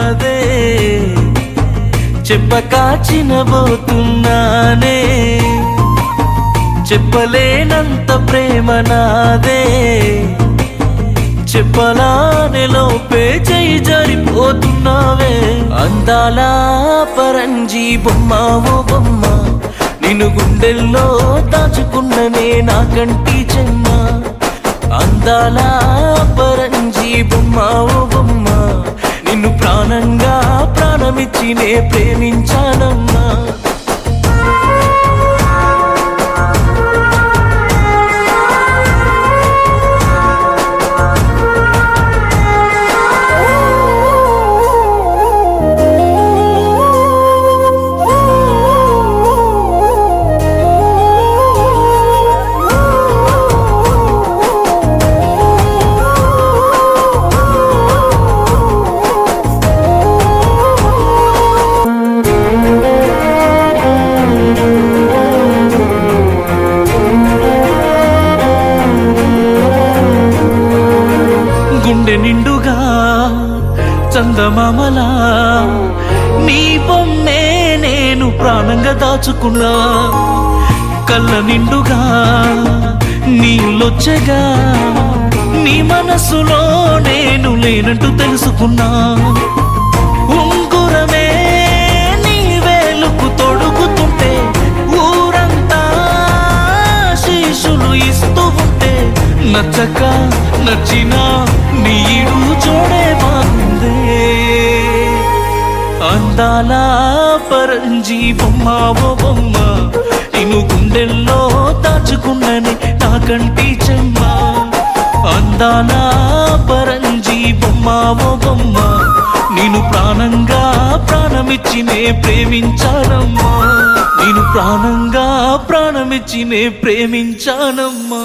నాదే చెప్పక చినబోతున్నానే చెప్పలేనంత ప్రేమ నాదే చెప్పలానే లోపే చేయి జారిపోతున్నావే అందాల పరంజీ బొమ్మ ఓ బొమ్మ నిన్ను గుండెల్లో దాచుకున్ననే నా కంటి చెమ్మ అందాల పరంజీ బొమ్మ ఓ బొమ్మ నిన్ను ప్రాణంగా ప్రాణమిచ్చి నే ప్రేమించానమ్మా గుండె నిండుగా చందమామలా నీ బొమ్మే నేను ప్రాణంగా దాచుకున్నా కళ్ళ నిండుగా నీళ్ళొచ్చగా నీ మనసులో నేను లేనంటూ తెలుసుకున్నా ఉంగురమే నీ వేలుకు తొడుగుతుంటే ఊరంతా శీషులు ఇస్తూ ఉంటే నచ్చక నచ్చినా నీడు చూడే బాగుందే అందాల పరంజీ బొమ్మ ఓ బొమ్మ నిన్ను గుండెల్లో దాచుకున్ననే నా కంటి చెమ్మ అందాల పరంజీ బొమ్మ ఓ బొమ్మ నేను ప్రాణంగా ప్రాణమిచ్చి నే ప్రేమించానమ్మా నేను ప్రాణంగా ప్రాణమిచ్చి నే ప్రేమించానమ్మా